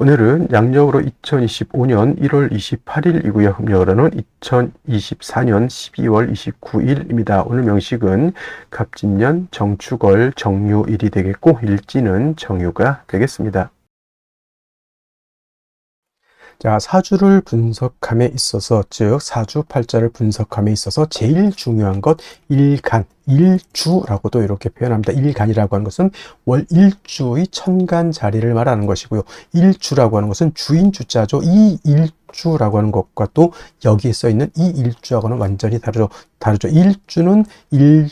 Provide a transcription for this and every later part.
오늘은 양력으로 2025년 1월 28일이고요. 음력으로는 2024년 12월 29일입니다. 오늘 명식은 갑진년 정축월 정유일이 되겠고 일지는 정유가 되겠습니다. 자, 사주를 분석함에 있어서, 즉 사주팔자를 분석함에 있어서 제일 중요한 것 일간, 일주라고도 이렇게 표현합니다. 일간이라고 하는 것은 월 일주의 천간 자리를 말하는 것이고요. 일주라고 하는 것은 주인 주자죠. 이 일주라고 하는 것과 또 여기에 써 있는 이 일주하고는 완전히 다르죠. 일주는 이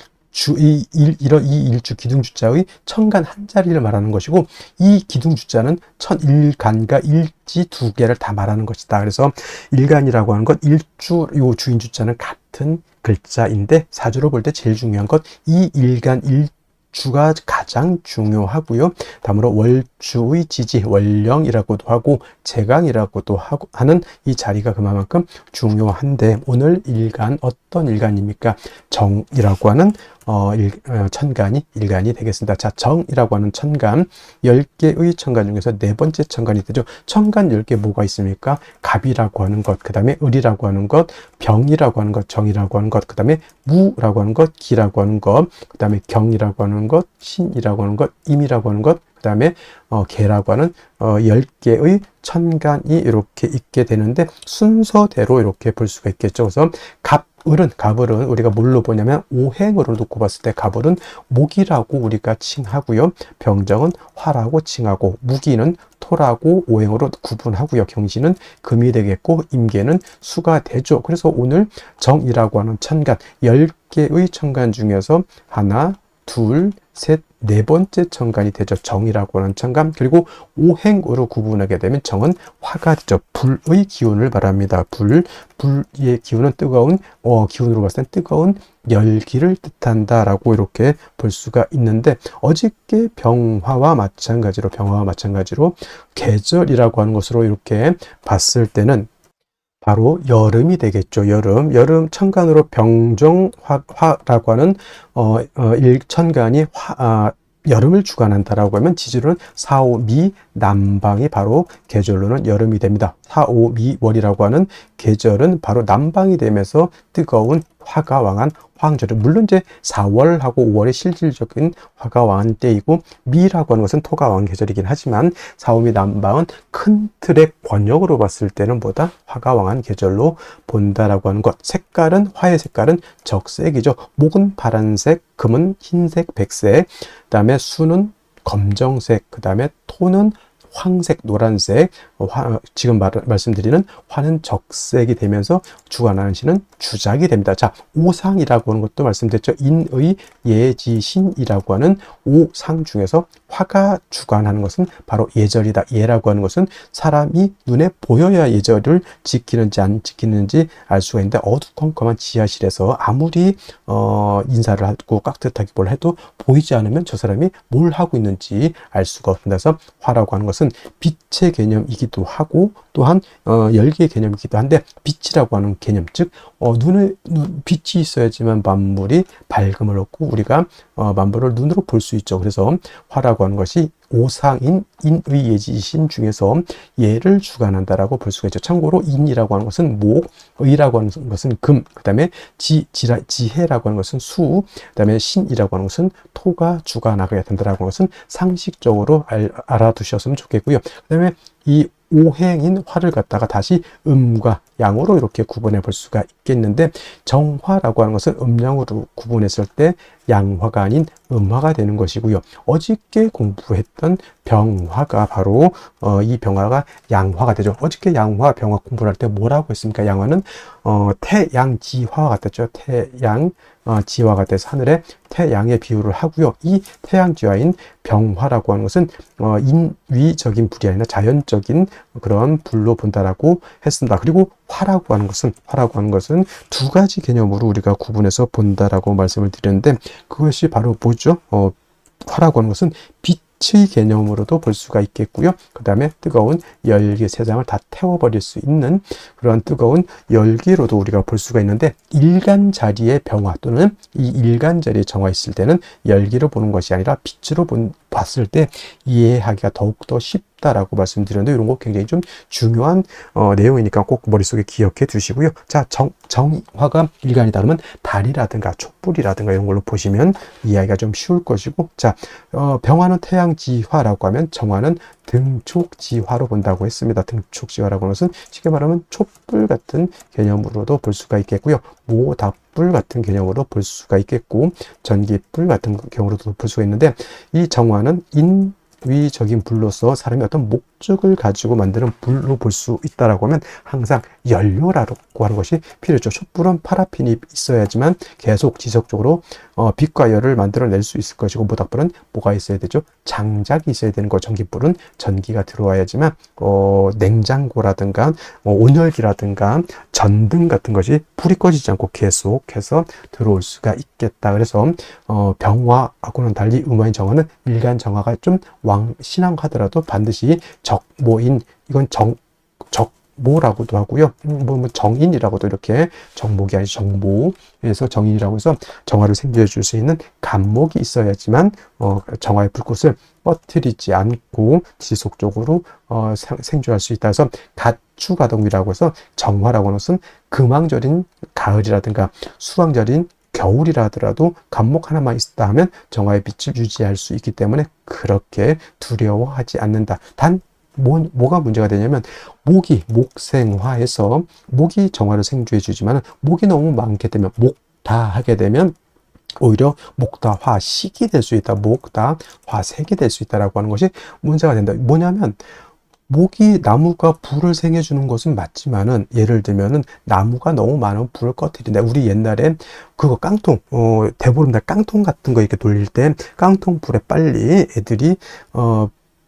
일주 기둥주자의 천간 한 자리를 말하는 것이고, 이 기둥주자는 천일간과 일지 두 개를 다 말하는 것이다. 그래서 일간이라고 하는 것, 일주, 요 주인주자는 같은 글자인데 사주로 볼 때 제일 중요한 것 이 일간 일주가 가장 중요하고요. 다음으로 월주의 지지, 월령이라고도 하고 재강이라고도 하는 이 자리가 그만큼 중요한데, 오늘 일간 어떤 일간입니까? 정이라고 하는 천간이 일간이 되겠습니다. 자, 정이라고 하는 천간, 10개의 천간 중에서 네 번째 천간이 되죠. 천간 10개 뭐가 있습니까? 갑이라고 하는 것, 그 다음에 을이라고 하는 것, 병이라고 하는 것, 정이라고 하는 것, 그 다음에 무라고 하는 것, 기라고 하는 것, 그 다음에 경이라고 하는 것, 신이라고 하는 것, 임이라고 하는 것, 그 다음에 개라고 하는 10개의 천간이 이렇게 있게 되는데, 순서대로 이렇게 볼 수가 있겠죠. 그래서 갑을은 우리가 뭘로 보냐면 오행으로 놓고 봤을 때 갑을은 목이라고 우리가 칭하고요. 병정은 화라고 칭하고, 무기는 토라고 오행으로 구분하고요. 경신은 금이 되겠고, 임계는 수가 되죠. 그래서 오늘 정이라고 하는 천간, 10개의 천간 중에서 하나, 둘, 셋, 네 번째 천간이 되죠. 정이라고 하는 천간. 그리고 오행으로 구분하게 되면 정은 화가 되죠. 불의 기운을 말합니다. 불의 기운은 뜨거운, 기운으로 봤을 땐 뜨거운 열기를 뜻한다라고 이렇게 볼 수가 있는데, 어저께 병화와 마찬가지로 계절이라고 하는 것으로 이렇게 봤을 때는 바로 여름이 되겠죠. 여름 천간으로 병정화라고 하는 일천간이 여름을 주관한다라고 하면, 지지로는 사오미 남방이 바로 계절로는 여름이 됩니다. 사오미월이라고 하는 계절은 바로 남방이 되면서 뜨거운 화가 왕한 황절이, 물론 이제 4월하고 5월이 실질적인 화가 왕한 때이고, 미라고 하는 것은 토가 왕한 계절이긴 하지만 사오미 남방은 큰 틀의 권역으로 봤을 때는 보다 화가 왕한 계절로 본다라고 하는 것. 화의 색깔은 적색이죠. 목은 파란색, 금은 흰색, 백색, 그 다음에 수는 검정색, 그 다음에 토는 황색, 노란색, 지금 말씀드리는 화는 적색이 되면서 주관하는 신은 주작이 됩니다. 자, 오상이라고 하는 것도 말씀드렸죠. 인의, 예지신이라고 하는 오상 중에서 화가 주관하는 것은 바로 예절이다. 예라고 하는 것은 사람이 눈에 보여야 예절을 지키는지 안 지키는지 알 수가 있는데, 어두컴컴한 지하실에서 아무리 인사를 하고 깍듯하게 뭘 해도 보이지 않으면 저 사람이 뭘 하고 있는지 알 수가 없습니다. 그래서 화라고 하는 것은 빛의 개념이기도 하고, 또한 열기의 개념이기도 한데, 빛이라고 하는 개념, 즉 빛이 있어야지만 만물이 밝음을 얻고 우리가 만물을 눈으로 볼 수 있죠. 그래서 화라고 하는 것이 오상인 인의 예지신 중에서 예를 주관한다라고 볼 수가 있죠. 참고로 인이라고 하는 것은 목, 의라고 하는 것은 금, 그 다음에 지혜라고 하는 것은 수, 그 다음에 신이라고 하는 것은 토가 주관하게 된다라고 하는 것은 상식적으로 알아두셨으면 좋겠고요. 그 다음에 이 오행인 화를 갖다가 다시 음과 양으로 이렇게 구분해 볼 수가 있겠는데, 정화라고 하는 것은 음양으로 구분했을 때 양화가 아닌 음화가 되는 것이고요. 어저께 공부했던 병화가 바로 이 병화가 양화가 되죠. 어저께 양화, 병화 공부를 할 때 뭐라고 했습니까? 양화는 태양지화가 같았죠. 지화가 같아서 하늘에 태양의 비유를 하고요. 이 태양지화인 병화라고 하는 것은 인위적인 불이 아니라 자연적인 그런 불로 본다라고 했습니다. 그리고 화라고 하는 것은 두 가지 개념으로 우리가 구분해서 본다라고 말씀을 드렸는데, 그것이 바로 뭐죠? 화라고 하는 것은 빛의 개념으로도 볼 수가 있겠고요. 그 다음에 뜨거운 열기, 세상을 다 태워버릴 수 있는 그런 뜨거운 열기로도 우리가 볼 수가 있는데, 일간 자리의 병화 또는 이 일간 자리에 정화 있을 때는 열기로 보는 것이 아니라 빛으로 봤을 때 이해하기가 더욱더 쉽다라고 말씀드렸는데 이런 거 굉장히 좀 중요한 내용이니까 꼭 머릿속에 기억해 두시고요. 자, 정화가 일간이 다르면 달이라든가 촛불이라든가 이런 걸로 보시면 이해하기가 좀 쉬울 것이고, 자, 병화는 태양지화라고 하면 정화는 등촉지화로 본다고 했습니다. 등촉지화라고 하는 것은 쉽게 말하면 촛불 같은 개념으로도 볼 수가 있겠고요. 모닥불 같은 개념으로 볼 수가 있겠고, 전기불 같은 경우로도 볼 수가 있는데, 이 정화는 인위적인 불로서 사람이 어떤 목적을 가지고 만드는 불로 볼 수 있다라고 하면 항상 연료라고 하는 것이 필요했죠. 촛불은 파라핀이 있어야지만 계속 지속적으로 빛과 열을 만들어낼 수 있을 것이고, 모닥불은 뭐가 있어야 되죠? 장작이 있어야 되는 거. 전기불은 전기가 들어와야지만 냉장고라든가 온열기라든가 전등 같은 것이 불이 꺼지지 않고 계속해서 들어올 수가 있겠다. 그래서 병화하고는 달리 음화인 정화는 일간 정화가 좀 왕신앙하더라도 반드시 적모인, 이건 정모라고도 하고요. 정인이라고도, 이렇게 정목이 아니죠. 정모에서 정인이라고 해서 정화를 생겨해 줄 수 있는 간목이 있어야지만 정화의 불꽃을 꺼트리지 않고 지속적으로 생존할 수 있다 해서 가추가동이라고 해서 정화라고 하는 것은 금왕절인 가을이라든가 수왕절인 겨울이라 하더라도 간목 하나만 있다 하면 정화의 빛을 유지할 수 있기 때문에 그렇게 두려워하지 않는다. 단 뭐가 문제가 되냐면 목생화에서 목이 정화를 생주해 주지만 목이 너무 많게 되면 목다하게 되면 오히려 목다화식이 될 수 있다. 목다화색이 될 수 있다라고 하는 것이 문제가 된다. 뭐냐면 나무가 불을 생해주는 것은 맞지만은, 예를 들면은 나무가 너무 많은 불을 꺼뜨린다. 우리 옛날에 그거 깡통, 대보름달 깡통 같은 거 이렇게 돌릴 때 깡통 불에 빨리 애들이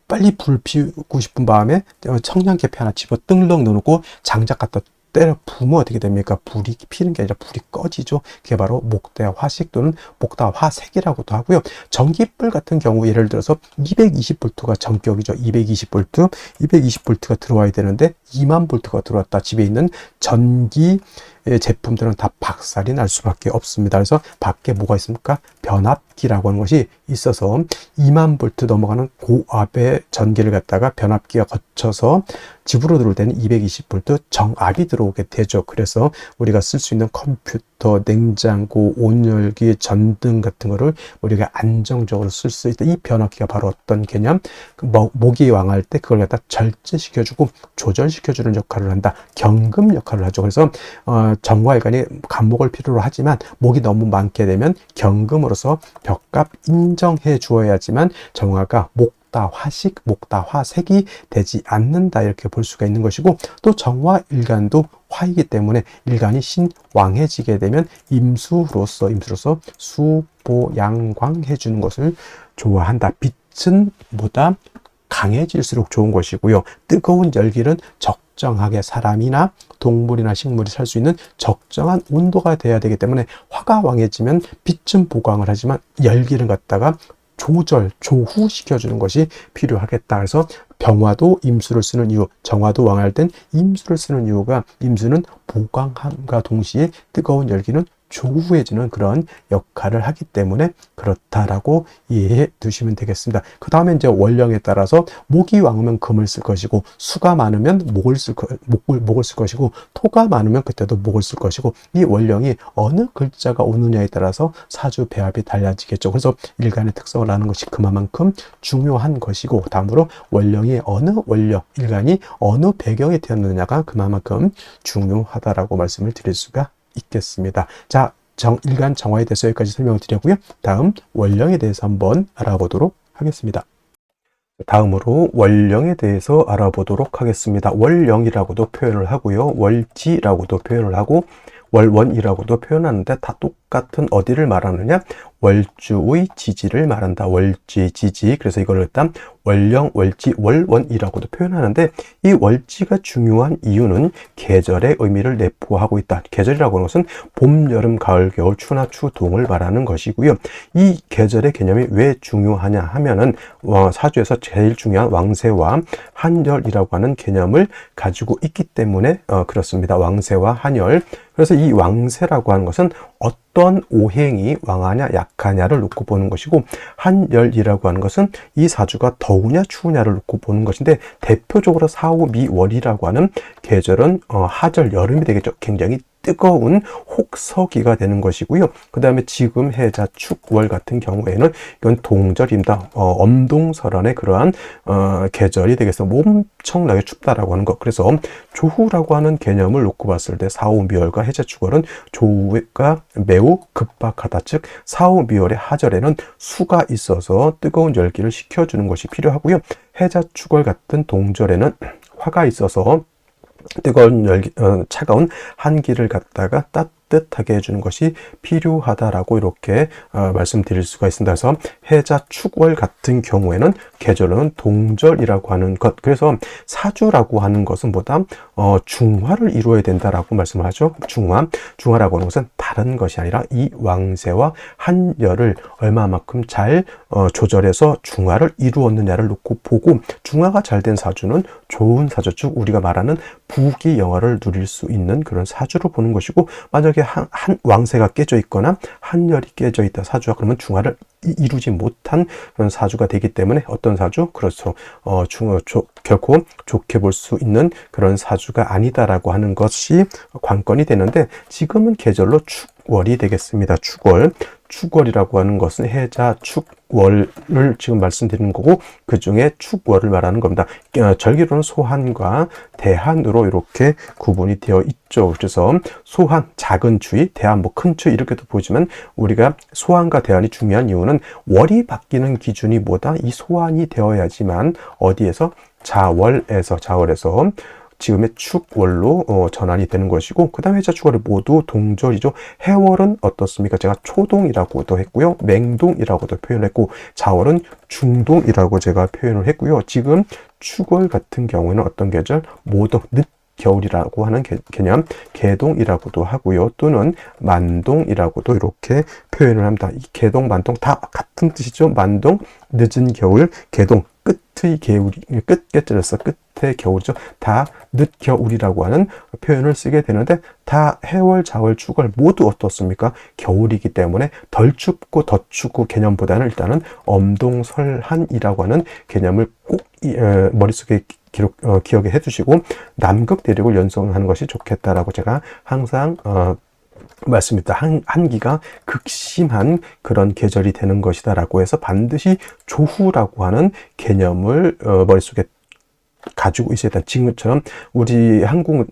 빨리 불 피우고 싶은 마음에 청량계피 하나 집어 뜬렁 넣어놓고 장작 갖다 때려 부으면 어떻게 됩니까? 불이 피는 게 아니라 불이 꺼지죠. 그게 바로 목대화식 또는 목다화색이라고도 하고요. 전기불 같은 경우 예를 들어서 220V가 전격이죠. 220V, 220V가 들어와야 되는데 20000V가 들어왔다. 집에 있는 전기 제품들은 다 박살이 날 수밖에 없습니다. 그래서 밖에 뭐가 있습니까? 변압기라고 하는 것이 있어서 20000V 넘어가는 고압의 전기를 갖다가 변압기가 거쳐서 집으로 들어올 때는 220V 정압이 들어오게 되죠. 그래서 우리가 쓸 수 있는 컴퓨터, 냉장고, 온열기, 전등 같은 거를 우리가 안정적으로 쓸 수 있다. 이 변압기가 바로 어떤 개념? 모기 왕할 때 그걸 갖다 절제시켜주고 조절시켜주는 역할을 한다. 경금 역할을 하죠. 그래서 정화일간이 간목을 필요로 하지만 목이 너무 많게 되면 경금으로서 벽값 인정해 주어야지만 정화가 목다화식, 목다화색이 되지 않는다. 이렇게 볼 수가 있는 것이고, 또 정화일간도 화이기 때문에 일간이 신왕해지게 되면 임수로서 수보양광해 주는 것을 좋아한다. 빛은 보다 강해질수록 좋은 것이고요. 뜨거운 열기는 적정하게 사람이나 동물이나 식물이 살 수 있는 적정한 온도가 돼야 되기 때문에 화가 왕해지면 빛은 보강을 하지만 열기를 갖다가 조후시켜주는 것이 필요하겠다. 그래서 병화도 임수를 쓰는 이유, 정화도 왕할 땐 임수를 쓰는 이유가, 임수는 보강함과 동시에 뜨거운 열기는 조후해지는 그런 역할을 하기 때문에 그렇다라고 이해해 두시면 되겠습니다. 그 다음에 이제 원령에 따라서 목이 왕으면 금을 쓸 것이고, 수가 많으면 목을 쓸 것이고, 토가 많으면 그때도 목을 쓸 것이고, 이 원령이 어느 글자가 오느냐에 따라서 사주 배합이 달라지겠죠. 그래서 일간의 특성을 아는 것이 그만큼 중요한 것이고, 다음으로 원령이 어느 원령, 일간이 어느 배경에 태어났느냐가 그만큼 중요하다라고 말씀을 드릴 수가 있겠습니다. 자, 일간 정화에 대해서 여기까지 설명을 드렸고요. 다음 원령에 대해서 한번 알아보도록 하겠습니다. 다음으로 원령에 대해서 알아보도록 하겠습니다. 월령이라고도 표현을 하고요. 월지라고도 표현을 하고 월원이라고도 표현하는데 다 똑같은 어디를 말하느냐? 월주의 지지를 말한다. 월지, 지지. 그래서 이걸 일단 월령, 월지, 월원이라고도 표현하는데, 이 월지가 중요한 이유는 계절의 의미를 내포하고 있다. 계절이라고 하는 것은 봄, 여름, 가을, 겨울, 추나 추, 동을 말하는 것이고요. 이 계절의 개념이 왜 중요하냐 하면은 사주에서 제일 중요한 왕세와 한열이라고 하는 개념을 가지고 있기 때문에 그렇습니다. 왕세와 한열. 그래서 이 왕세라고 하는 것은 어떤 오행이 왕하냐 약하냐를 놓고 보는 것이고, 한열이라고 하는 것은 이 사주가 더우냐 추우냐를 놓고 보는 것인데, 대표적으로 사오미월이라고 하는 계절은 하절 여름이 되겠죠. 굉장히 뜨거운 혹서기가 되는 것이고요. 그 다음에 지금 해자 축월 같은 경우에는 이건 동절입니다. 엄동설한의 그러한 계절이 되겠어. 엄청나게 춥다라고 하는 것. 그래서 조후라고 하는 개념을 놓고 봤을 때 사오미월과 해자 축월은 조후가 매우 급박하다. 즉 사오미월의 하절에는 수가 있어서 뜨거운 열기를 식혀주는 것이 필요하고요. 해자 축월 같은 동절에는 화가 있어서 뜨거운 열기, 차가운 한기를 갖다가 따뜻하게 해주는 것이 필요하다라고 이렇게 말씀드릴 수가 있습니다. 그래서 해자 축월 같은 경우에는 계절은 동절이라고 하는 것. 그래서 사주라고 하는 것은 뭐다? 중화를 이루어야 된다라고 말씀을 하죠. 중화라고 하는 것은 다른 것이 아니라 이 왕세와 한열을 얼마만큼 잘 조절해서 중화를 이루었느냐를 놓고 보고, 중화가 잘 된 사주는 좋은 사주, 즉 우리가 말하는 부귀영화를 누릴 수 있는 그런 사주로 보는 것이고, 만약에 한 왕세가 깨져 있거나 한열이 깨져 있다 사주가, 그러면 중화를 이루지 못한 그런 사주가 되기 때문에 어떤 사주? 그렇죠. 결코 좋게 볼 수 있는 그런 사주가 아니다라고 하는 것이 관건이 되는데, 지금은 계절로 축월이 되겠습니다. 축월이라고 하는 것은 해자 축월을 지금 말씀드리는 거고, 그 중에 축월을 말하는 겁니다. 절기로는 소한과 대한으로 이렇게 구분이 되어 있죠. 그래서 소한, 작은 추위, 대한, 큰 추위 이렇게도 보지만, 우리가 소한과 대한이 중요한 이유는 월이 바뀌는 기준이 뭐다? 이 소한이 되어야지만 어디에서? 자월에서 지금의 축월로 전환이 되는 것이고, 그 다음에 해자 축월이 모두 동절이죠. 해월은 어떻습니까? 제가 초동이라고도 했고요. 맹동이라고도 표현했고, 자월은 중동이라고 제가 표현을 했고요. 지금 축월 같은 경우에는 어떤 계절? 모동, 늦겨울이라고 하는 개념, 개동이라고도 하고요. 또는 만동이라고도 이렇게 표현을 합니다. 이 개동, 만동 다 같은 뜻이죠. 만동, 늦은 겨울, 개동, 끝의 겨울이죠. 다 늦겨울이라고 하는 표현을 쓰게 되는데, 다 해월, 자월, 축월 모두 어떻습니까? 겨울이기 때문에 덜 춥고 더 춥고 개념보다는 일단은 엄동설한이라고 하는 개념을 꼭 머릿속에 기억해 두시고, 남극 대륙을 연상하는 것이 좋겠다라고 제가 항상 맞습니다. 한기가 극심한 그런 계절이 되는 것이다 라고 해서 반드시 조후라고 하는 개념을 머릿속에 가지고 있어야 된다. 지금처럼 우리 한국의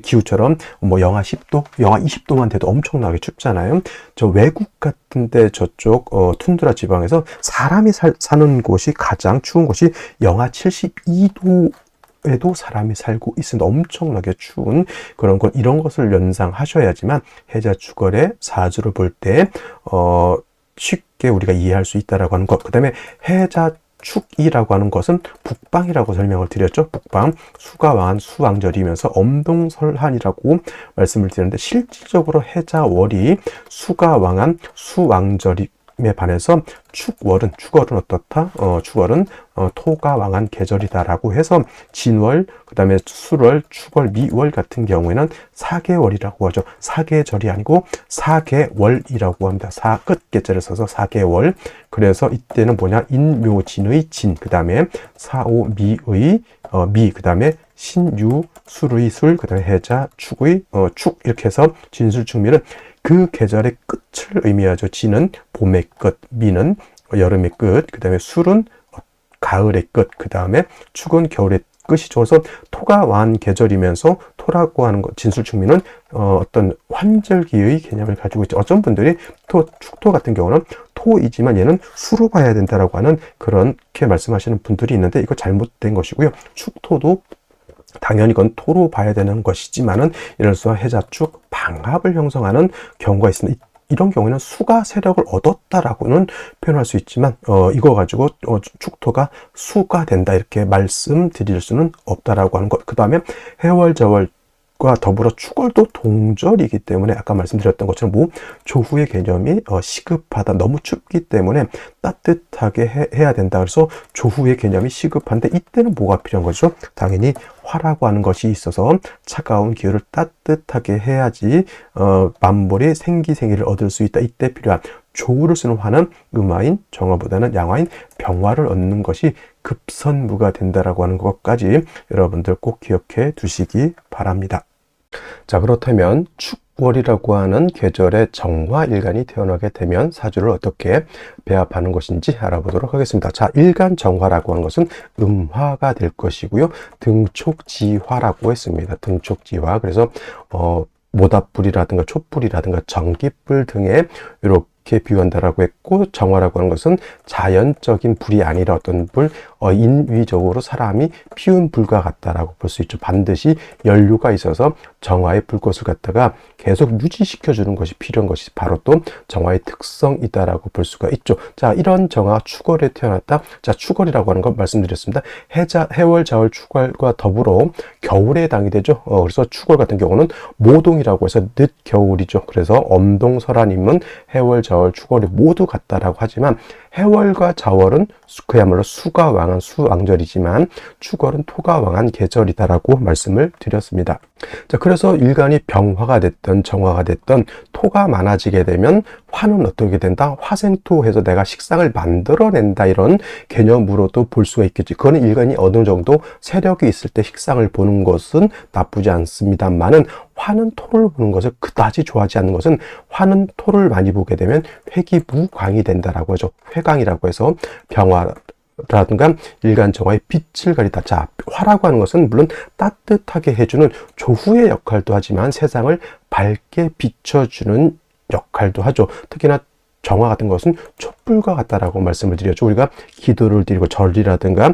기후처럼 영하 10도, 영하 20도만 돼도 엄청나게 춥잖아요. 저 외국 같은데 저쪽 툰드라 지방에서 사람이 사는 곳이 가장 추운 곳이 영하 72도 에도 사람이 살고 있으면 엄청나게 추운 그런 것, 이런 것을 연상하셔야지만 해자 축월의 사주를 볼 때 쉽게 우리가 이해할 수 있다라고 하는 것. 그 다음에 해자 축이라고 하는 것은 북방이라고 설명을 드렸죠. 북방, 수가 왕한 수왕절이면서 엄동설한이라고 말씀을 드렸는데, 실질적으로 해자월이 수가 왕한 수왕절이 에 반해서 축월은 어떻다? 축월은 토가 왕한 계절이다라고 해서 진월, 그 다음에 술월, 축월, 미월 같은 경우에는 사계월이라고 하죠. 사계절이 아니고 사계월이라고 합니다. 끝계절을 써서 사계월. 그래서 이때는 뭐냐? 인묘진의 진, 그 다음에 사오미의 미, 그 다음에 신유, 술의 술, 그 다음에 해자, 축의 축, 이렇게 해서 진술축미는 그 계절의 끝을 의미하죠. 진은 봄의 끝, 미는 여름의 끝, 그 다음에 술은 가을의 끝, 그 다음에 축은 겨울의 끝이죠. 그래서 토가 왕한 계절이면서 토라고 하는 것, 진술축미는 어떤 환절기의 개념을 가지고 있죠. 어떤 분들이 축토 같은 경우는 토이지만 얘는 수로 봐야 된다라고 하는 그렇게 말씀하시는 분들이 있는데, 이거 잘못된 것이고요. 축토도 당연히 그건 토로 봐야 되는 것이지만은, 예를 들어서 해자축 방합을 형성하는 경우가 있습니다. 이런 경우에는 수가 세력을 얻었다라고는 표현할 수 있지만, 이거 가지고 축토가 수가 된다 이렇게 말씀드릴 수는 없다라고 하는 것. 그 다음에 해월, 자월, 과 더불어 축월도 동절이기 때문에 아까 말씀드렸던 것처럼 조후의 개념이 시급하다, 너무 춥기 때문에 따뜻하게 해야 된다. 그래서 조후의 개념이 시급한데 이때는 뭐가 필요한 거죠? 당연히 화라고 하는 것이 있어서 차가운 기후를 따뜻하게 해야지 만물이 생기생이를 얻을 수 있다. 이때 필요한 조후를 쓰는 화는 음화인 정화보다는 양화인 병화를 얻는 것이 급선무가 된다라고 하는 것까지 여러분들 꼭 기억해 두시기 바랍니다. 자, 그렇다면 축월이라고 하는 계절의 정화일간이 태어나게 되면 사주를 어떻게 배합하는 것인지 알아보도록 하겠습니다. 자, 일간 정화라고 하는 것은 음화가 될 것이고요. 등촉지화라고 했습니다. 등촉지화. 그래서 모닥불이라든가 촛불이라든가 전기불 등에 이렇게 비유한다라고 했고, 정화라고 하는 것은 자연적인 불이 아니라 어떤 불, 인위적으로 사람이 피운 불과 같다라고 볼 수 있죠. 반드시 연료가 있어서 정화의 불꽃을 갖다가 계속 유지시켜 주는 것이 필요한 것이 바로 또 정화의 특성이다라고 볼 수가 있죠. 자, 이런 정화 축월에 태어났다. 자, 축월이라고 하는 것 말씀드렸습니다. 해월, 자월, 축월과 더불어 겨울에 해당이 되죠. 그래서 축월 같은 경우는 모동이라고 해서 늦 겨울이죠. 그래서 엄동설화님은 해월, 자월, 축월이 모두 같다라고 하지만 해월과 자월은 그야말로 수가 왕한 수왕절이지만 축월은 토가 왕한 계절이다라고 말씀을 드렸습니다. 자, 그래서 일간이 병화가 됐던 정화가 됐던 토가 많아지게 되면 화는 어떻게 된다? 화생토해서 내가 식상을 만들어낸다, 이런 개념으로도 볼 수가 있겠지. 그거는 일간이 어느 정도 세력이 있을 때 식상을 보는 것은 나쁘지 않습니다만은 화는 토를 보는 것을 그다지 좋아하지 않는 것은 화는 토를 많이 보게 되면 회기무광이 된다라고 하죠. 회광이라고 해서 병화라든가 일간 정화의 빛을 가리다. 자, 화라고 하는 것은 물론 따뜻하게 해주는 조후의 역할도 하지만 세상을 밝게 비춰주는 역할도 하죠. 특히나 정화 같은 것은 촛불과 같다라고 말씀을 드렸죠. 우리가 기도를 드리고 절이라든가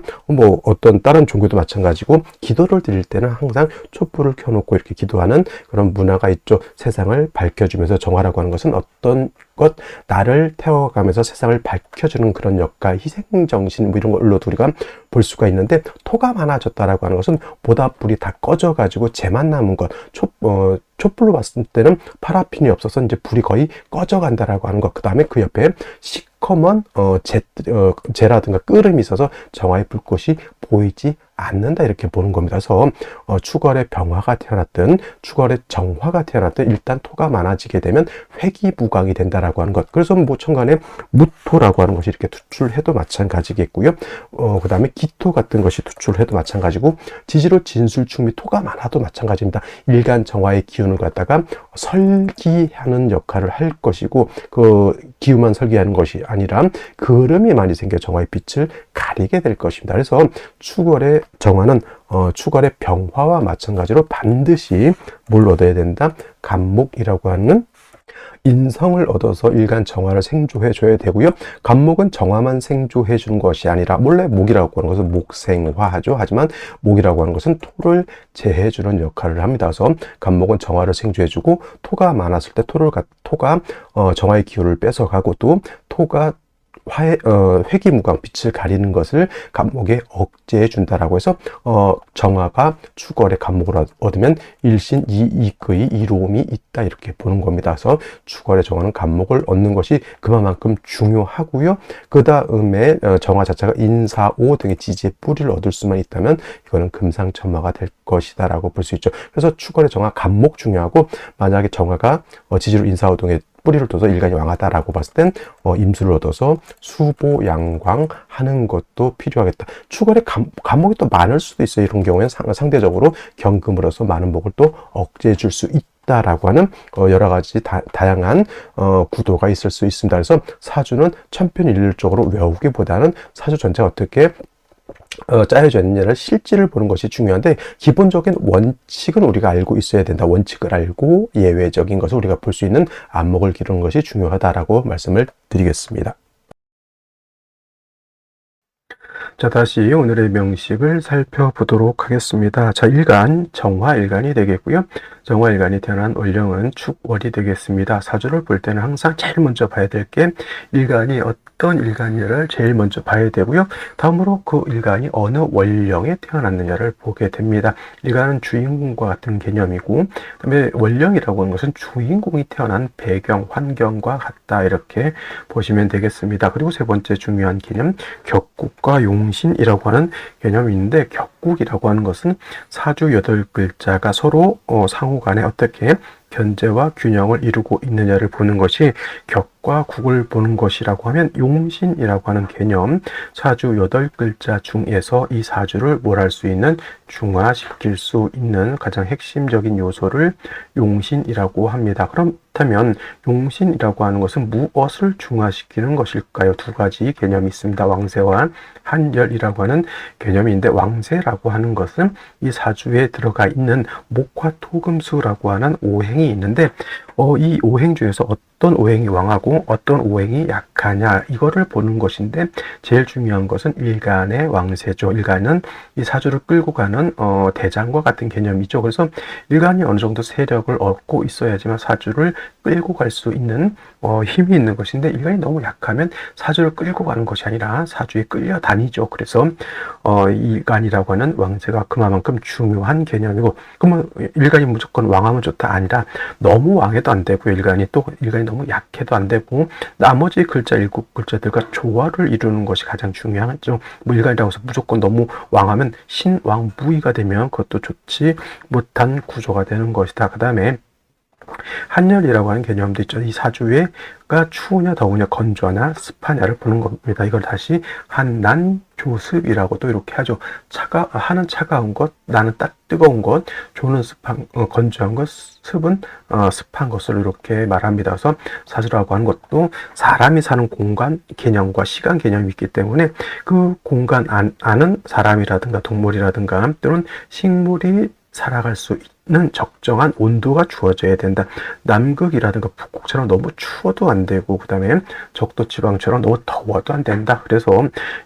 어떤 다른 종교도 마찬가지고 기도를 드릴 때는 항상 촛불을 켜놓고 이렇게 기도하는 그런 문화가 있죠. 세상을 밝혀주면서 정화라고 하는 것은 어떤 것, 나를 태워가면서 세상을 밝혀주는 그런 역할, 희생정신 이런 걸로도 우리가 볼 수가 있는데, 토가 많아졌다라고 하는 것은 모닥불이 다 꺼져가지고 재만 남은 것, 촛불로 봤을 때는 파라핀이 없어서 이제 불이 거의 꺼져간다라고 하는 것, 그 다음에 그 옆에 시커먼 재라든가 끓음이 있어서 정화의 불꽃이 보이지 않는다, 이렇게 보는 겁니다. 그래서 축월의 병화가 태어났든 축월의 정화가 태어났든 일단 토가 많아지게 되면 회기무광이 된다라고 하는 것. 그래서 천간에 무토라고 하는 것이 이렇게 투출해도 마찬가지겠고요. 그 다음에 기토 같은 것이 투출해도 마찬가지고, 지지로 진술충미 토가 많아도 마찬가지입니다. 일간 정화의 기운을 갖다가 설기하는 역할을 할 것이고, 그 기운만 설기하는 것이 아니라 그름이 많이 생겨 정화의 빛을 가리게 될 것입니다. 그래서 축월의 정화는 축월의 병화와 마찬가지로 반드시 뭘 얻어야 된다? 간목이라고 하는 인성을 얻어서 일간 정화를 생조해 줘야 되고요. 간목은 정화만 생조해 주는 것이 아니라 원래 목이라고 하는 것은 목생화하죠. 하지만 목이라고 하는 것은 토를 제해 주는 역할을 합니다. 그래서 간목은 정화를 생조해 주고, 토가 많았을 때 토가 정화의 기운을 뺏어가고, 또 토가 회기무광 빛을 가리는 것을 간목에 억제해 준다라고 해서 정화가 축월의 간목을 얻으면 일신 이익의 이로움이 있다, 이렇게 보는 겁니다. 그래서 축월의 정화는 간목을 얻는 것이 그만큼 중요하고요. 그 다음에 정화 자체가 인사오 등의 지지의 뿌리를 얻을 수만 있다면 이거는 금상첨화가 될 것이다라고 볼 수 있죠. 그래서 축월의 정화 간목 중요하고, 만약에 정화가 지지로 인사오 등의 뿌리를 둬서 일간이 왕하다라고 봤을 땐 임수를 얻어서 수보양광 하는 것도 필요하겠다. 축월에 간목이 또 많을 수도 있어요. 이런 경우에는 상대적으로 경금으로서 많은 목을 또 억제해 줄 수 있다라고 하는 여러 가지 다양한 구도가 있을 수 있습니다. 그래서 사주는 천편일률적으로 외우기보다는 사주 전체가 어떻게 짜여져 있느냐를 실질을 보는 것이 중요한데, 기본적인 원칙은 우리가 알고 있어야 된다. 원칙을 알고 예외적인 것을 우리가 볼 수 있는 안목을 기르는 것이 중요하다라고 말씀을 드리겠습니다. 자, 다시 오늘의 명식을 살펴보도록 하겠습니다. 자, 일간, 정화일간이 되겠고요. 정화일간이 태어난 월령은 축월이 되겠습니다. 사주를 볼 때는 항상 제일 먼저 봐야 될 게 일간이 어떤 일간이냐를 제일 먼저 봐야 되고요. 다음으로 그 일간이 어느 월령에 태어났느냐를 보게 됩니다. 일간은 주인공과 같은 개념이고, 그다음에 월령이라고 하는 것은 주인공이 태어난 배경, 환경과 같다, 이렇게 보시면 되겠습니다. 그리고 세 번째 중요한 개념, 격국과 용신이라고 하는 개념인데, 격국이라고 하는 것은 사주 8글자가 서로 상호 간에 어떻게 견제와 균형을 이루고 있느냐를 보는 것이 격과 국을 보는 것이라고 하면, 용신이라고 하는 개념, 사주 8글자 중에서 이 사주를 뭘 할 수 있는, 중화시킬 수 있는 가장 핵심적인 요소를 용신이라고 합니다. 그렇다면 용신이라고 하는 것은 무엇을 중화시키는 것일까요? 두 가지 개념이 있습니다. 왕세와 한열이라고 하는 개념인데, 왕세라고 하는 것은 이 사주에 들어가 있는 목화토금수라고 하는 오행이 있는데, 이 오행 중에서 어떤 오행이 왕하고 어떤 오행이 약하냐, 이거를 보는 것인데, 제일 중요한 것은 일간의 왕세죠. 일간은 이 사주를 끌고 가는 대장과 같은 개념이죠. 그래서 일간이 어느 정도 세력을 얻고 있어야지만 사주를 끌고 갈 수 있는 힘이 있는 것인데, 일간이 너무 약하면 사주를 끌고 가는 것이 아니라 사주에 끌려다니죠. 그래서 일간이라고 하는 왕세가 그만큼 중요한 개념이고, 그러면 일간이 무조건 왕하면 좋다 아니라, 너무 왕해도 안 되고요. 일간이 너무 약해도 안 되고, 나머지 글자 7글자들과 조화를 이루는 것이 가장 중요하죠. 일간이라고 해서 무조건 너무 왕하면 신왕무의가 되면 그것도 좋지 못한 구조가 되는 것이다. 그 다음에 한열이라고 하는 개념도 있죠. 이 사주가 추우냐 더우냐, 건조하냐 습하냐를 보는 겁니다. 이걸 다시 한난 조습이라고도 이렇게 하죠. 한은 차가운 것, 나는 뜨거운 것, 조는 건조한 것, 습은 습한 것을 이렇게 말합니다. 그래서 사주라고 하는 것도 사람이 사는 공간 개념과 시간 개념이 있기 때문에, 그 공간 안은 사람이라든가 동물이라든가 또는 식물이 살아갈 수 있는 적정한 온도가 주어져야 된다. 남극이라든가 북극처럼 너무 추워도 안 되고, 그 다음에 적도지방처럼 너무 더워도 안 된다. 그래서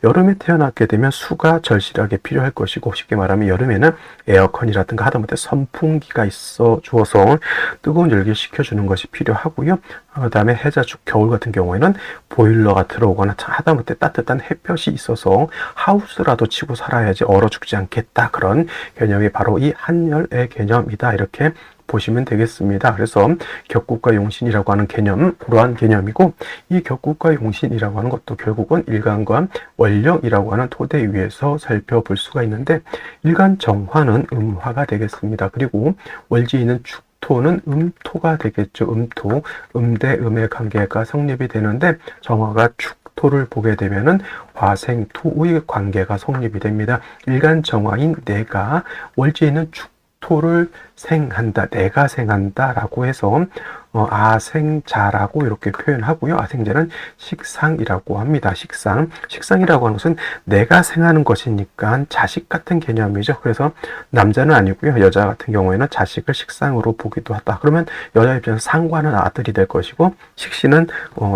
여름에 태어났게 되면 수가 절실하게 필요할 것이고, 쉽게 말하면 여름에는 에어컨이라든가 하다못해 선풍기가 있어 주어서 뜨거운 열기를 식혀주는 것이 필요하고요. 그 다음에 해자축 겨울 같은 경우에는 보일러가 들어오거나 하다못해 따뜻한 햇볕이 있어서 하우스라도 치고 살아야지 얼어 죽지 않겠다. 그런 개념이 바로 이 한열의 개념이다, 이렇게 보시면 되겠습니다. 그래서 격국과 용신이라고 하는 개념은 그러한 개념이고, 이 격국과 용신이라고 하는 것도 결국은 일간과 월령이라고 하는 토대 위에서 살펴볼 수가 있는데, 일간 정화는 음화가 되겠습니다. 그리고 월지는 토는 음토가 되겠죠. 음토, 음대 음의 관계가 성립이 되는데, 정화가 축토를 보게 되면은 화생토의 관계가 성립이 됩니다. 일간 정화인 내가 월지에는 축토를 생한다, 내가 생한다라고 해서 아생자라고 이렇게 표현하고요. 아생자는 식상이라고 합니다. 식상이라고 하는 것은 내가 생하는 것이니까 자식 같은 개념이죠. 그래서 남자는 아니고요. 여자 같은 경우에는 자식을 식상으로 보기도 하다. 그러면 여자 입장에서 상관은 아들이 될 것이고, 식신은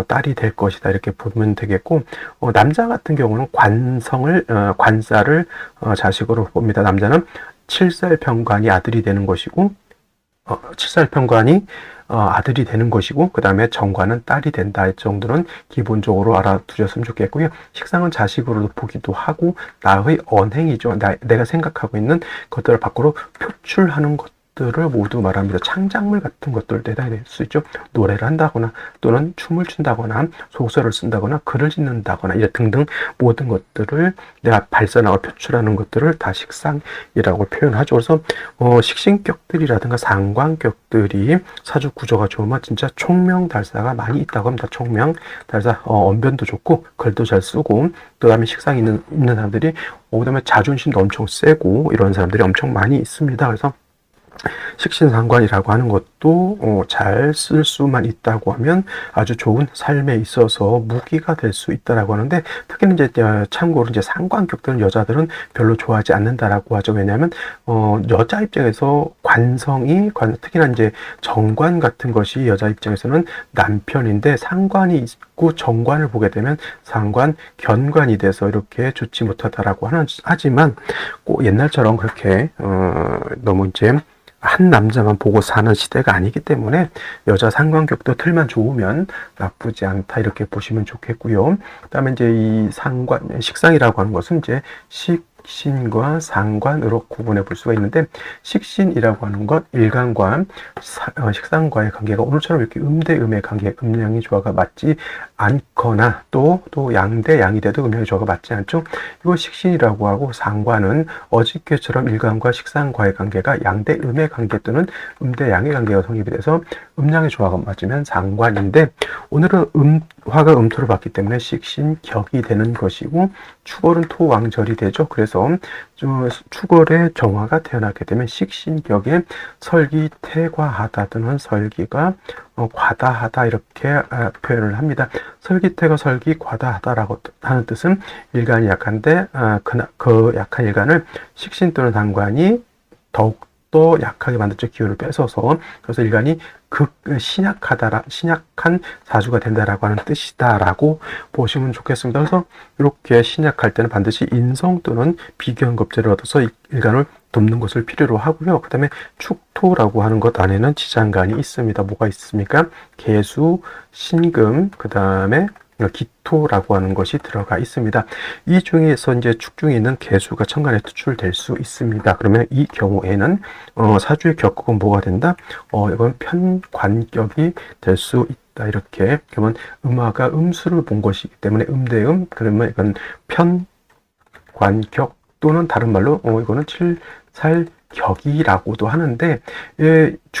딸이 될 것이다, 이렇게 보면 되겠고, 남자 같은 경우는 관사를 자식으로 봅니다. 남자는 칠살평관이 아들이 되는 것이고, 칠살평관이 아들이 되는 것이고, 그 다음에 정관은 딸이 된다. 이 정도는 기본적으로 알아두셨으면 좋겠고요. 식상은 자식으로도 보기도 하고, 나의 언행이죠. 내가 생각하고 있는 것들을 밖으로 표출하는 것들을 모두 말합니다. 창작물 같은 것들도 해당될 수 있죠. 노래를 한다거나 또는 춤을 춘다거나 소설을 쓴다거나 글을 짓는다거나 이런 등등 모든 것들을 내가 발산하고 표출하는 것들을 다 식상이라고 표현하죠. 그래서 식신격들이라든가 상관격들이 사주 구조가 좋으면 진짜 총명달사가 많이 있다고 합니다. 총명달사, 언변도 좋고 글도 잘 쓰고, 그 다음에 식상이 있는 사람들이 그 다음에 자존심도 엄청 세고, 이런 사람들이 엄청 많이 있습니다. 그래서 식신상관이라고 하는 것도 또 잘 쓸 수만 있다고 하면 아주 좋은 삶에 있어서 무기가 될 수 있다라고 하는데, 특히는 이제 참고로 이제 상관격들은 여자들은 별로 좋아하지 않는다라고 하죠. 왜냐하면 여자 입장에서 특히나 이제 정관 같은 것이 여자 입장에서는 남편인데, 상관이 있고 정관을 보게 되면 상관 견관이 돼서 이렇게 좋지 못하다라고 하지만 꼭 옛날처럼 그렇게 너무 이제 한 남자만 보고 사는 시대가 아니기 때문에 여자 상관격도 틀만 좋으면 나쁘지 않다, 이렇게 보시면 좋겠고요. 그다음에 이제 이 식상이라고 하는 것은 이제 식신과 상관으로 구분해 볼 수가 있는데, 식신이라고 하는 것, 일간과 식상과의 관계가 오늘처럼 이렇게 음대 음의 관계, 음양의 조화가 맞지 않거나 또 양대 양이 돼도 음양의 조화가 맞지 않죠. 이거 식신이라고 하고, 상관은 어저께처럼 일간과 식상과의 관계가 양대 음의 관계 또는 음대 양의 관계가 성립이 돼서 음양의 조화가 맞으면 상관인데, 오늘은 화가 음토를 받기 때문에 식신격이 되는 것이고, 축월은 토왕절이 되죠. 그래서 축월의 정화가 태어나게 되면 식신격에 설기태과하다 또는 설기가 과다하다, 이렇게 표현을 합니다. 설기태가 설기 과다하다라고 하는 뜻은 일간이 약한데 그 약한 일간을 식신 또는 상관이 더욱더 약하게 만들죠. 기운을 뺏어서. 그래서 일간이 신약한 사주가 된다라고 하는 뜻이다라고 보시면 좋겠습니다. 그래서 이렇게 신약할 때는 반드시 인성 또는 비견겁제를 얻어서 일간을 돕는 것을 필요로 하고요. 그 다음에 축토라고 하는 것 안에는 지장간이 있습니다. 뭐가 있습니까? 개수, 신금, 그 다음에 기토라고 하는 것이 들어가 있습니다. 이 중에서 이제 축 중에 있는 개수가 천간에 투출될 수 있습니다. 그러면 이 경우에는 사주의 격국은 뭐가 된다? 이건 편관격이 될 수 있다. 이렇게 그러면 음화가 음수를 본 것이기 때문에 음대음, 그러면 이건 편관격 또는 다른 말로 이거는 칠살격이라고도 하는데,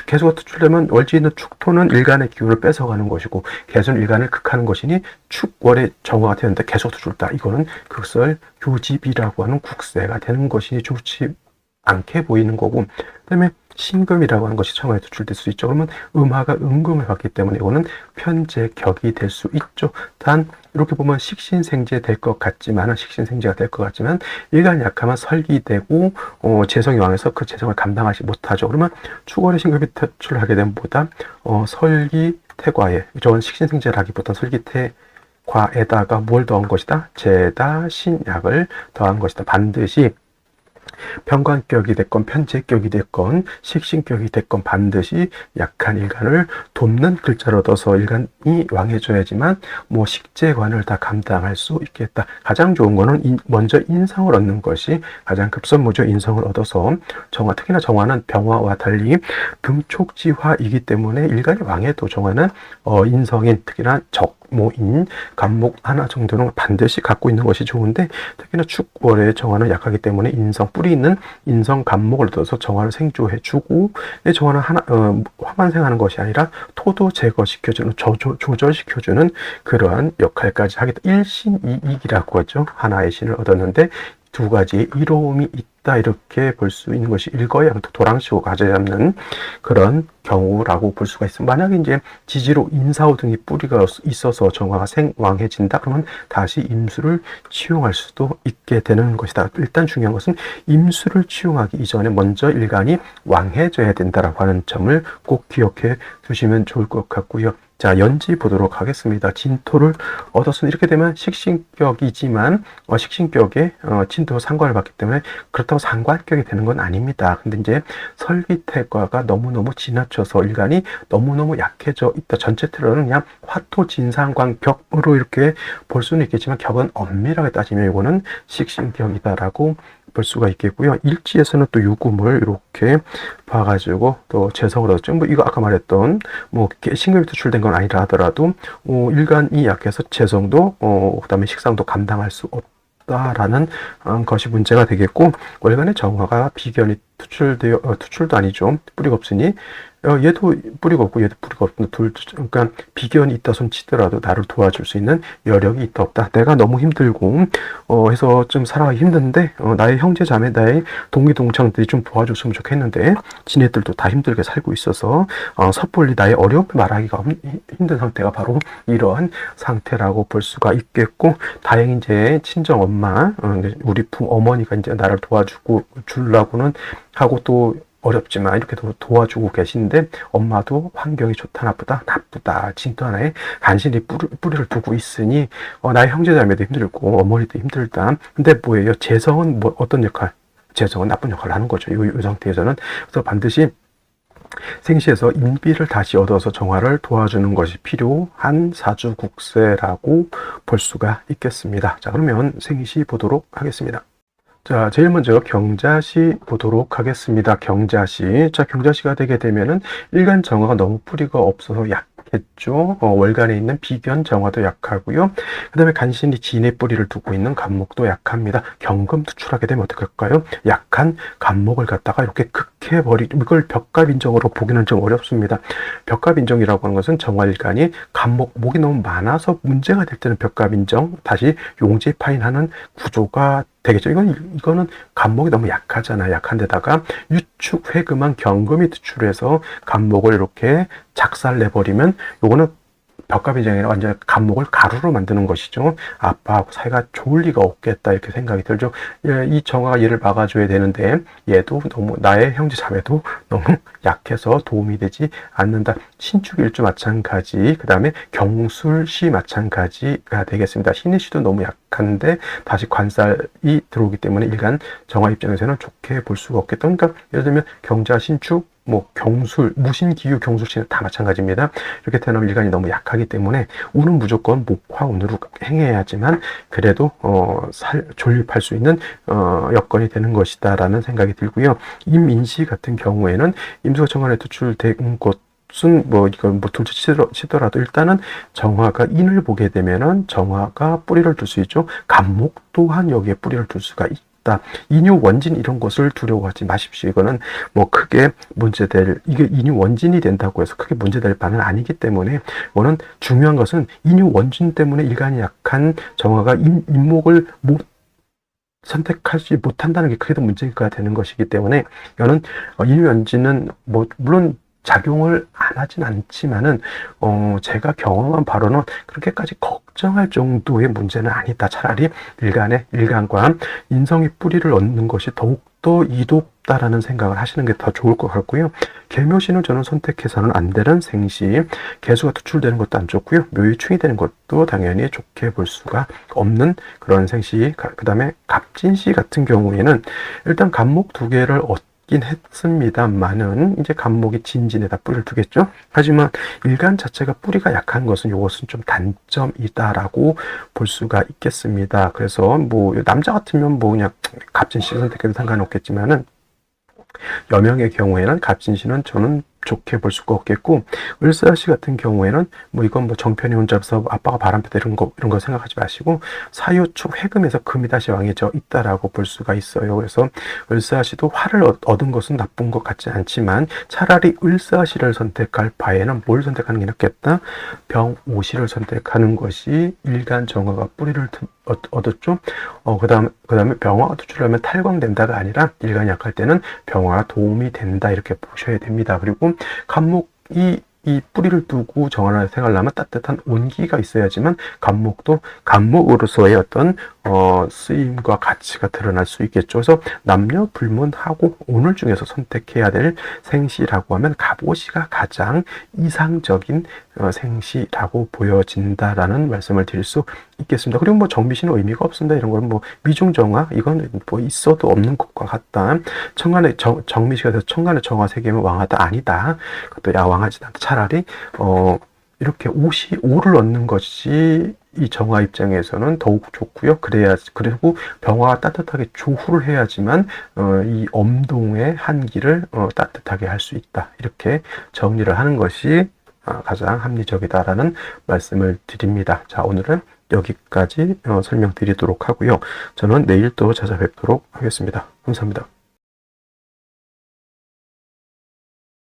개수가 투출되면 월지에 있는 축토는 일간의 기운을 뺏어가는 것이고 개수는 일간을 극하는 것이니 축월의 정화가 되는데 개수가 투출다. 이거는 그것을 교집이라고 하는 국세가 되는 것이니 좋지 않게 보이는 거고, 그다음에 신금이라고 하는 것이 정화에 투출될 수 있죠. 그러면 음화가 음금을 받기 때문에 이거는 편제격이 될 수 있죠. 단 이렇게 보면 식신생제 될 것 같지만, 식신생제가 될 것 같지만 일간이 약하면 설기되고 재성이 왕해서 그 재성을 감당하지 못하죠. 그러면 축월의 신금이 퇴출하게 되면 보다 설기태과에, 저건 식신생제를 하기보다 설기태과에다가 뭘 더한 것이다? 제다 신약을 더한 것이다. 반드시 편관격이 됐건 편제격이 됐건 식신격이 됐건 반드시 약한 일간을 돕는 글자를 얻어서 일간이 왕해줘야지만 식재관을 다 감당할 수 있겠다. 가장 좋은 거는 먼저 인성을 얻는 것이 가장 급선무죠. 인성을 얻어서 정화, 특히나 정화는 병화와 달리 금촉지화이기 때문에 일간이 왕해도 정화는 인성인, 특히나 적모인, 간목 하나 정도는 반드시 갖고 있는 것이 좋은데, 특히나 축월의 정화는 약하기 때문에 뿌리 있는 인성 간목을 얻어서 정화를 생조해주고, 정화는 화만생하는 것이 아니라 토도 제거시켜주는, 조절시켜주는 그러한 역할까지 하겠다. 일신이익이라고 하죠. 하나의 신을 얻었는데 두 가지의 이로움이 있다, 이렇게 볼 수 있는 것이 일거양득 도랑시고 가져잡는 그런 경우라고 볼 수가 있습니다. 만약에 이제 지지로 인사호 등이 뿌리가 있어서 정화가 생왕해진다, 그러면 다시 임수를 치용할 수도 있게 되는 것이다. 일단 중요한 것은 임수를 치용하기 이전에 먼저 일간이 왕해져야 된다라고 하는 점을 꼭 기억해 두시면 좋을 것 같고요. 자, 연지 보도록 하겠습니다. 진토를 얻었으면 이렇게 되면 식신격이지만 식신격에 진토 상관을 받기 때문에 그렇다고 상관격이 되는 건 아닙니다. 근데 이제 설기태과가 너무너무 지나쳐서 일간이 너무너무 약해져 있다. 전체 틀어는 그냥 화토 진상관 격으로 이렇게 볼 수는 있겠지만 격은 엄밀하게 따지면 이거는 식신격이다라고 볼 수가 있겠고요. 일지에서는 또 유금을 이렇게 봐가지고 또 재성을 얻었죠. 이거 아까 말했던 신금이 투출된 건 아니라 하더라도 일간이 약해서 재성도 그다음에 식상도 감당할 수 없다라는 것이 문제가 되겠고, 월간의 정화가 비견이 투출도 아니죠. 뿌리가 없으니 얘도 뿌리가 없고 얘도 뿌리가 없는 그러니까 비견이 있다 손 치더라도 나를 도와줄 수 있는 여력이 있다 없다. 내가 너무 힘들고 해서 좀 살아가기 힘든데 나의 형제 자매 나의 동기 동창들이 좀 도와줬으면 좋겠는데 지네들도 다 힘들게 살고 있어서 섣불리 나의 어려움을 말하기가 힘든 상태가 바로 이러한 상태라고 볼 수가 있겠고, 다행히 이제 친정 엄마 우리 어머니가 이제 나를 도와주고 주려고는 하고 또 어렵지만 이렇게 도와주고 계신데, 엄마도 환경이 좋다 나쁘다 진도 하나에 간신히 뿌리를 두고 있으니 나의 형제자매도 힘들고 어머니도 힘들다. 근데 뭐예요? 재성은 뭐 어떤 역할? 재성은 나쁜 역할을 하는 거죠. 이 상태에서는. 그래서 반드시 생시에서 인비를 다시 얻어서 정화를 도와주는 것이 필요한 사주국세라고 볼 수가 있겠습니다. 자, 그러면 생시 보도록 하겠습니다. 자, 제일 먼저 경자시 보도록 하겠습니다. 경자시. 자, 경자시가 되게 되면은 일간 정화가 너무 뿌리가 없어서 약했죠. 월간에 있는 비견 정화도 약하고요. 그 다음에 간신히 진의 뿌리를 두고 있는 간목도 약합니다. 경금 투출하게 되면 어떻게 할까요? 약한 간목을 갖다가 이렇게 극해버리고, 이걸 벽갑인정으로 보기는 좀 어렵습니다. 벽갑인정이라고 하는 것은 정화일간이 목이 너무 많아서 문제가 될 때는 벽갑인정, 다시 용지파인하는 구조가 되겠죠. 이거는 간목이 너무 약하잖아요. 약한 데다가 유축 회금한 경금이 투출해서 간목을 이렇게 작살내버리면 요거는 벽갑인정이 아니라 완전 간목을 가루로 만드는 것이죠. 아빠하고 사이가 좋을 리가 없겠다 이렇게 생각이 들죠. 이 정화가 얘를 막아줘야 되는데 얘도 너무, 나의 형제 자매도 너무 약해서 도움이 되지 않는다. 신축일주 마찬가지, 그 다음에 경술시 마찬가지가 되겠습니다. 신의시도 너무 약한데 다시 관살이 들어오기 때문에 일간 정화 입장에서는 좋게 볼 수가 없겠다. 그러니까 예를 들면 경자, 신축, 경술, 무신기유, 경술시는 다 마찬가지입니다. 이렇게 되면 일간이 너무 약하기 때문에 운은 무조건 목화운으로 행해야지만 그래도 존립할 수 있는 여건이 되는 것이다 라는 생각이 들고요. 임인시 같은 경우에는 임수가 정관에 투출된 곳은 이건 둘째 치더라도 일단은 정화가 인을 보게 되면은 정화가 뿌리를 둘 수 있죠. 간목 또한 여기에 뿌리를 둘 수가 있다. 인유 원진 이런 것을 두려워하지 마십시오. 이거는 크게 이게 인유 원진이 된다고 해서 크게 문제될 바는 아니기 때문에, 이거는 중요한 것은 인유 원진 때문에 일간이 약한 정화가 인목을 선택하지 못한다는 게 크게 문제가 되는 것이기 때문에, 이거는 인유 원진은 물론 작용을 안 하진 않지만은 제가 경험한 바로는 그렇게까지 걱정할 정도의 문제는 아니다. 차라리 일간과 인성의 뿌리를 얻는 것이 더욱더 이롭다라는 생각을 하시는 게 더 좋을 것 같고요. 계묘시는 저는 선택해서는 안 되는 생시, 개수가 투출되는 것도 안 좋고요. 묘유충이 되는 것도 당연히 좋게 볼 수가 없는 그런 생시. 그 다음에 갑진시 같은 경우에는 일단 간목 두 개를 긴 했습니다만은 이제 간목이 진진에다 뿌리를 두겠죠. 하지만 일간 자체가 뿌리가 약한 것은 이것은 좀 단점이다라고 볼 수가 있겠습니다. 그래서 남자 같으면 그냥 갑진시 선택해도 상관없겠지만은 여명의 경우에는 갑진시는 저는 좋게 볼 수가 없겠고, 을사시 같은 경우에는 이건 정편이 혼자서 아빠가 바람피다 이런 거 생각하지 마시고 사유축 회금에서 금이 다시 왕해져 있다라고 볼 수가 있어요. 그래서 을사시도 화를 얻은 것은 나쁜 것 같지 않지만 차라리 을사시를 선택할 바에는 뭘 선택하는 게 낫겠다? 병오시를 선택하는 것이 일간 정화가 뿌리를 얻었죠. 그 다음에 병화가 투출하면 탈광된다가 아니라 일간이 약할 때는 병화가 도움이 된다 이렇게 보셔야 됩니다. 그리고 간목이 이 뿌리를 두고 정화를 생활하면 따뜻한 온기가 있어야지만 간목도 간목으로서의 어떤 쓰임과 가치가 드러날 수 있겠죠. 그래서 남녀 불문하고 오늘 중에서 선택해야 될 생시라고 하면 갑오시가 가장 이상적인 생시라고 보여진다라는 말씀을 드릴 수 있겠습니다. 그리고 정비시는 의미가 없습니다. 이런 건 미중정화 이건 있어도 없는 것과 같다. 천간에 정미시가 돼서 천간에 정화 세 개면 왕하다 아니다. 그것도 야왕하지 않다. 차라리 이렇게 오를 얻는 것이 이 정화 입장에서는 더욱 좋고요. 그리고 병화가 따뜻하게 조후를 해야지만 이 엄동의 한기를 따뜻하게 할 수 있다. 이렇게 정리를 하는 것이 가장 합리적이다라는 말씀을 드립니다. 자, 오늘은 여기까지 설명드리도록 하고요. 저는 내일 또 찾아뵙도록 하겠습니다. 감사합니다.